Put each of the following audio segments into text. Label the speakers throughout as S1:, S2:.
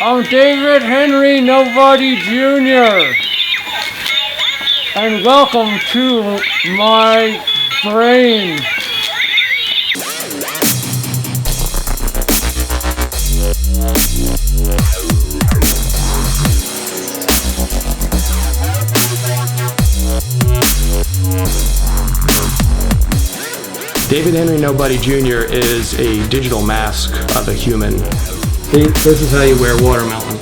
S1: I'm David Henry Nobody Jr. And welcome to my brain.
S2: David Henry Nobody Jr. is a digital mask of a human. See, this is how you wear watermelon.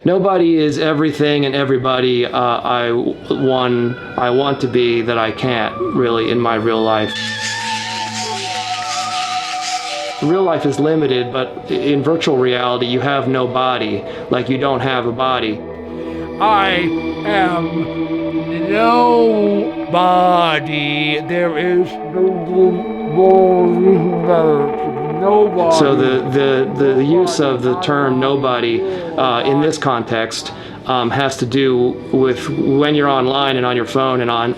S2: Nobody is everything and everybody I want to be that I can't really in my real life. Real life is limited, but in virtual reality you have no body, like you don't have a body.
S1: I am nobody. There is nobody.
S2: So the use of the term nobody in this context has to do with when you're online and on your phone and on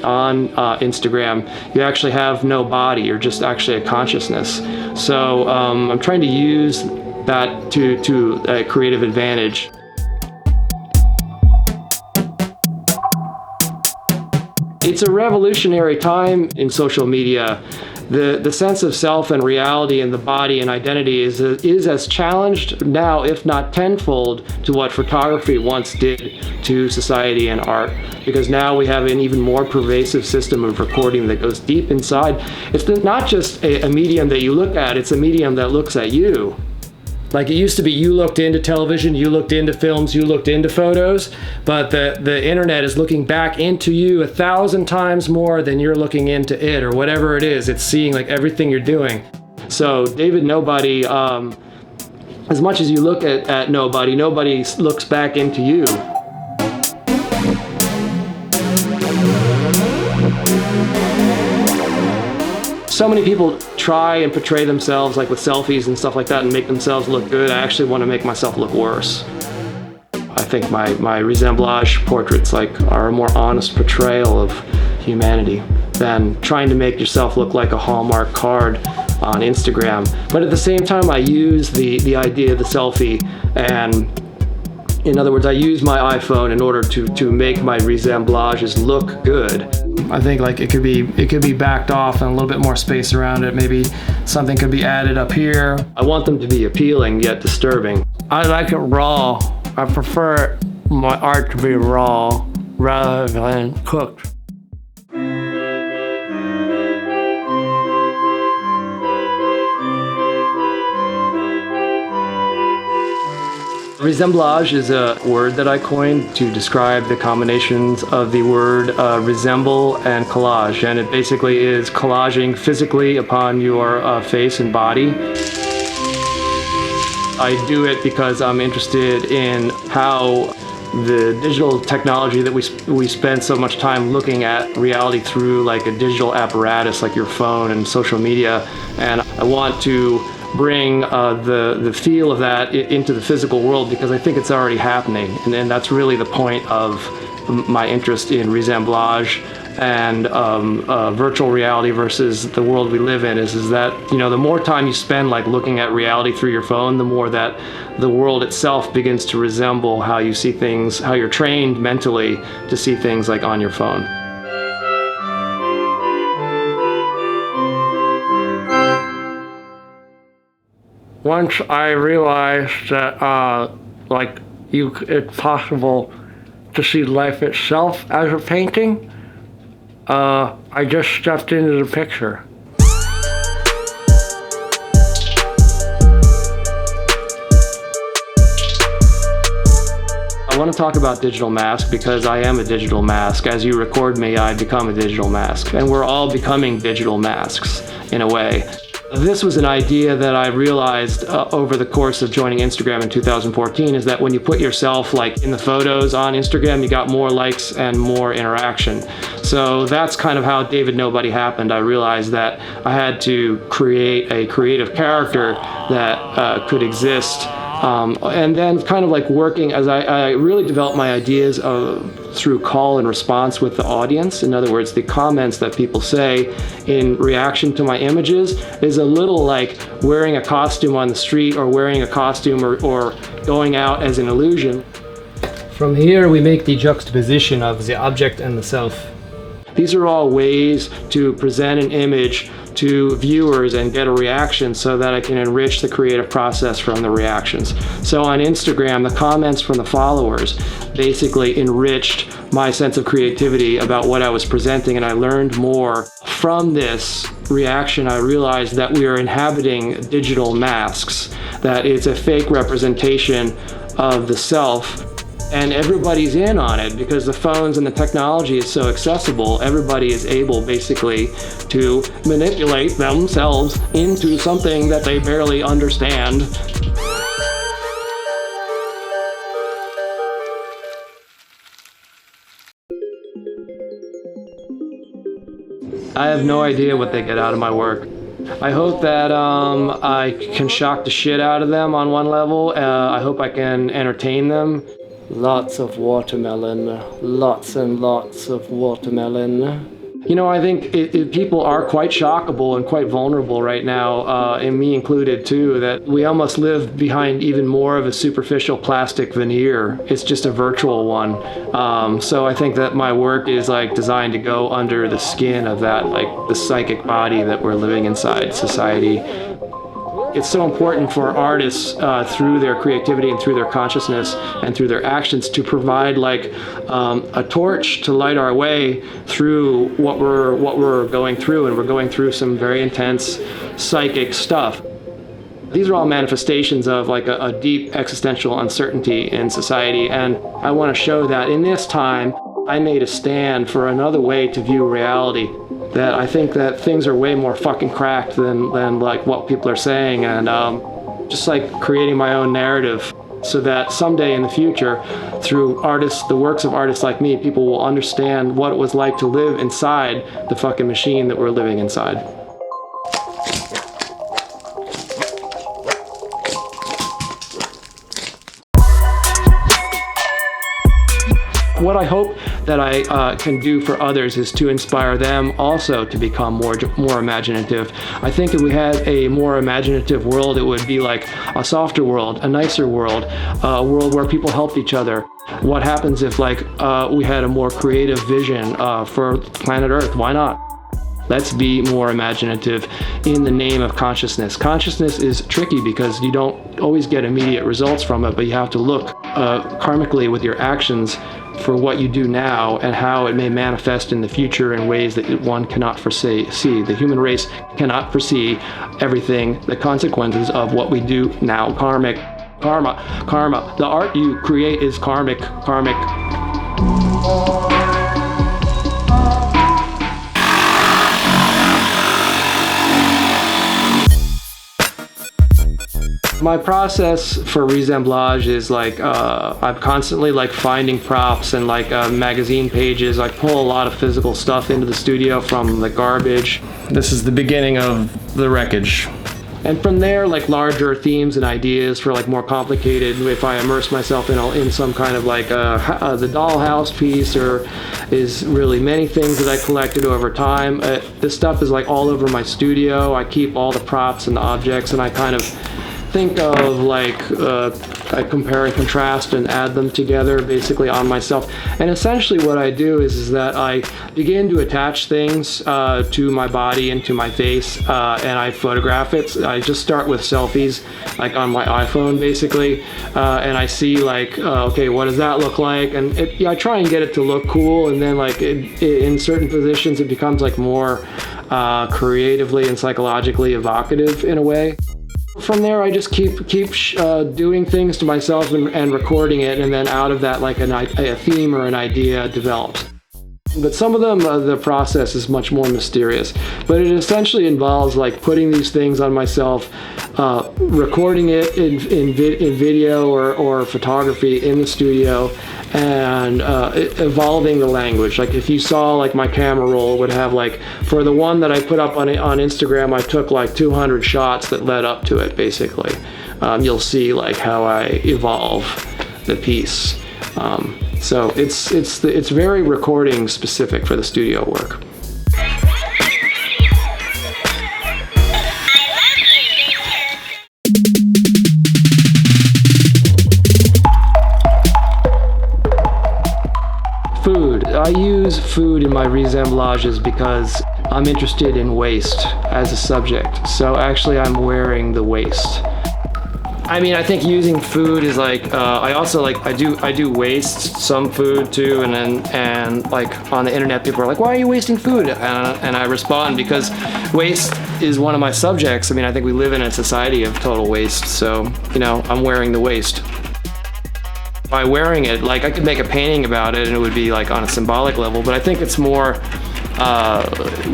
S2: Instagram, you actually have no body. You're just actually a consciousness. So I'm trying to use that to a creative advantage. It's a revolutionary time in social media. The sense of self and reality and the body and identity is as challenged now, if not tenfold, to what photography once did to society and art. Because now we have an even more pervasive system of recording that goes deep inside. It's not just a medium that you look at, it's a medium that looks at you. Like it used to be, you looked into television, you looked into films, you looked into photos, but the internet is looking back into you 1,000 times more than you're looking into it, or whatever it is. It's seeing like everything you're doing. So David Nobody, as much as you look at nobody looks back into you. So many people try and portray themselves like with selfies and stuff like that and make themselves look good. I actually want to make myself look worse. I think my Resemblage portraits are a more honest portrayal of humanity than trying to make yourself look like a Hallmark card on Instagram. But at the same time, I use the idea of the selfie, and in other words, I use my iPhone in order to make my Resemblages look good. I think it could be backed off and a little bit more space around it. Maybe something could be added up here. I want them to be appealing yet disturbing.
S1: I like it raw. I prefer my art to be raw rather than cooked.
S2: Resemblage is a word that I coined to describe the combinations of the word resemble and collage, and it basically is collaging physically upon your face and body. I do it because I'm interested in how the digital technology that we spend so much time looking at reality through, like a digital apparatus like your phone and social media, and I want to bring the feel of that into the physical world because I think it's already happening, and that's really the point of my interest in Resemblage and virtual reality versus the world we live in is that, the more time you spend looking at reality through your phone, the more that the world itself begins to resemble how you see things, how you're trained mentally to see things on your phone.
S1: Once I realized that it's possible to see life itself as a painting, I just stepped into the picture.
S2: I want to talk about digital mask because I am a digital mask. As you record me, I become a digital mask, and we're all becoming digital masks in a way. This was an idea that I realized over the course of joining Instagram in 2014, is that when you put yourself like in the photos on Instagram, you got more likes and more interaction. So that's kind of how David Nobody happened. I realized that I had to create a creative character that could exist. And then kind of like working as I really developed my ideas through call and response with the audience. In other words, the comments that people say in reaction to my images is a little like wearing a costume on the street, or wearing a costume, or going out as an illusion.
S3: From here, we make the juxtaposition of the object and the self.
S2: These are all ways to present an image to viewers and get a reaction, so that I can enrich the creative process from the reactions. So on Instagram, the comments from the followers basically enriched my sense of creativity about what I was presenting, and I learned more. From this reaction, I realized that we are inhabiting digital masks, that it's a fake representation of the self. And everybody's in on it because the phones and the technology is so accessible. Everybody is able basically to manipulate themselves into something that they barely understand. I have no idea what they get out of my work. I hope that I can shock the shit out of them on one level. I hope I can entertain them.
S3: Lots of watermelon, lots and lots of watermelon.
S2: You know, I think people are quite shockable and quite vulnerable right now, and me included too, that we almost live behind even more of a superficial plastic veneer. It's just a virtual one. So I think that my work is like designed to go under the skin of that, like the psychic body that we're living inside society. It's so important for artists through their creativity and through their consciousness and through their actions to provide like a torch to light our way through what we're going through, and we're going through some very intense psychic stuff. These are all manifestations of like a deep existential uncertainty in society, and I want to show that in this time I made a stand for another way to view reality. That I think that things are way more fucking cracked than like what people are saying, and just like creating my own narrative so that someday in the future, through the works of artists like me, people will understand what it was like to live inside the fucking machine that we're living inside. What I hope that I can do for others is to inspire them also to become more imaginative. I think if we had a more imaginative world, it would be like a softer world, a nicer world, a world where people helped each other. What happens if like we had a more creative vision for planet Earth? Why not? Let's be more imaginative in the name of consciousness. Consciousness is tricky because you don't always get immediate results from it, but you have to look karmically with your actions for what you do now and how it may manifest in the future in ways that one cannot foresee. The human race cannot foresee everything, the consequences of what we do now. Karma. The art you create is karmic. My process for Resemblage is like I'm constantly like finding props and like magazine pages. I pull a lot of physical stuff into the studio from the garbage.
S3: This is the beginning of the wreckage.
S2: And from there, like larger themes and ideas for like more complicated, if I immerse myself in some kind of like the dollhouse piece, or is really many things that I collected over time. This stuff is like all over my studio. I keep all the props and the objects, and I kind of think of like I compare and contrast and add them together basically on myself. And essentially what I do is that I begin to attach things to my body and to my face, and I photograph it. I just start with selfies like on my iPhone basically, and I see like okay, what does that look like, and I try and get it to look cool, and then like in certain positions it becomes like more creatively and psychologically evocative in a way. From there, I just keep doing things to myself and recording it, and then out of that, like a theme or an idea develops. But some of them, the process is much more mysterious. But it essentially involves like putting these things on myself, recording it in video or photography in the studio, and evolving the language. Like if you saw like my camera roll, it would have like, for the one that I put up on Instagram, I took like 200 shots that led up to it, basically. You'll see like how I evolve the piece. So it's very recording specific for the studio work. Food. I use food in my resemblages because I'm interested in waste as a subject. So actually I'm wearing the waste. I mean, I think using food is like, I also like, I do waste some food too, and like on the internet people are like, why are you wasting food? And I respond because waste is one of my subjects. I mean, I think we live in a society of total waste, so, you know, I'm wearing the waste. By wearing it, like I could make a painting about it and it would be like on a symbolic level, but I think it's more,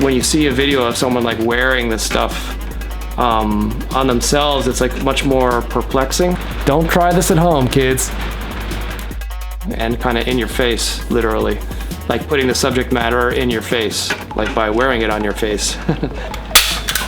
S2: when you see a video of someone like wearing this stuff on themselves, it's like much more perplexing. Don't try this at home, kids. And kind of in your face, literally. Like putting the subject matter in your face, like by wearing it on your face.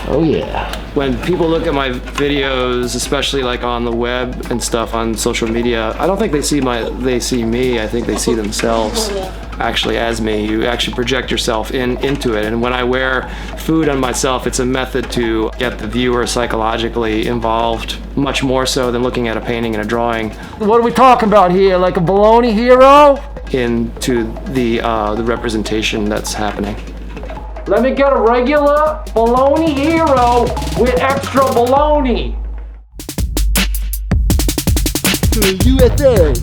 S2: Oh yeah. When people look at my videos, especially like on the web and stuff on social media, I don't think they see me, I think they see themselves actually as me. You actually project yourself into it. And when I wear food on myself, it's a method to get the viewer psychologically involved, much more so than looking at a painting and a drawing. What are we talking about here? Like a baloney hero? Into the representation that's happening. Let me get a regular baloney hero with extra baloney. USA.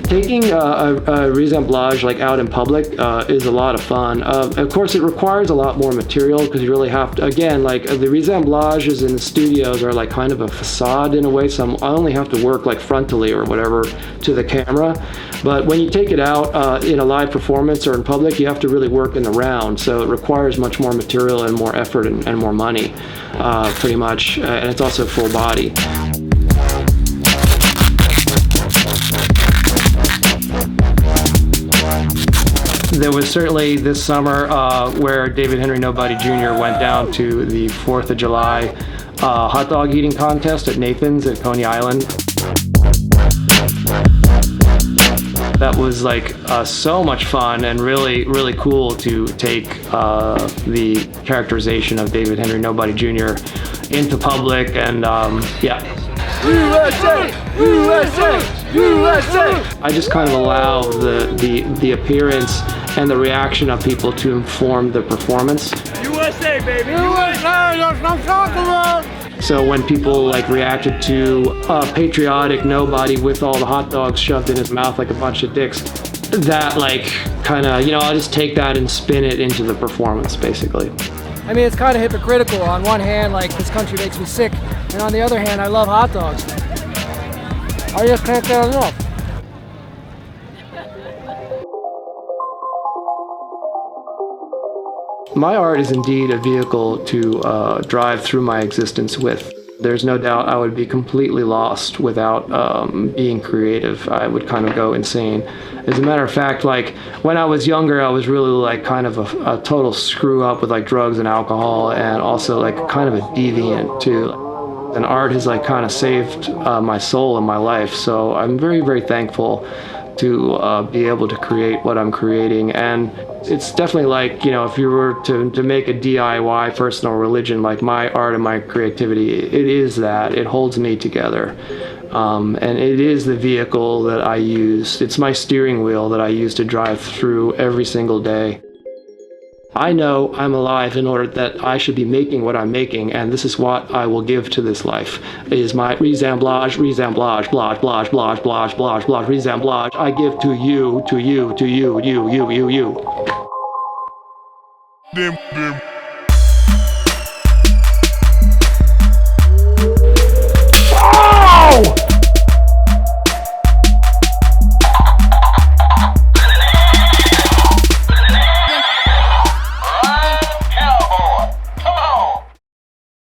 S2: Taking a resemblage like out in public is a lot of fun. Of course, it requires a lot more material because you really have to, again, like the resemblages in the studios are like kind of a facade in a way, so I only have to work like frontally or whatever to the camera. But when you take it out in a live performance or in public, you have to really work in the round, so it requires much more material and more effort and more money, pretty much, and it's also full body. There was certainly this summer where David Henry Nobody Jr. went down to the 4th of July hot dog eating contest at Nathan's at Coney Island. That was like so much fun and really, really cool to take the characterization of David Henry Nobody Jr. into public, and yeah. USA! USA! USA! I just kind of allow the appearance and the reaction of people to inform the performance. USA, baby! USA! That's what I'm talking about! So when people like reacted to a patriotic nobody with all the hot dogs shoved in his mouth like a bunch of dicks, that like kind of, you know, I'll just take that and spin it into the performance, basically.
S4: I mean, it's kind of hypocritical. On one hand, like, this country makes me sick, and on the other hand, I love hot dogs. I just can't get enough.
S2: My art is indeed a vehicle to drive through my existence with. There's no doubt I would be completely lost without being creative. I would kind of go insane. As a matter of fact, like when I was younger, I was really like kind of a total screw up with like drugs and alcohol, and also like kind of a deviant too. And art has like kind of saved my soul and my life. So I'm very, very thankful to be able to create what I'm creating. And it's definitely like, you know, if you were to make a DIY personal religion, like my art and my creativity, it is that. It holds me together. And it is the vehicle that I use. It's my steering wheel that I use to drive through every single day. I know I'm alive in order that I should be making what I'm making, and this is what I will give to this life. It is my resemblage, resemblage, blage, blage, blage, blage, blage, blage, resemblage. I give to you, to you, to you, you.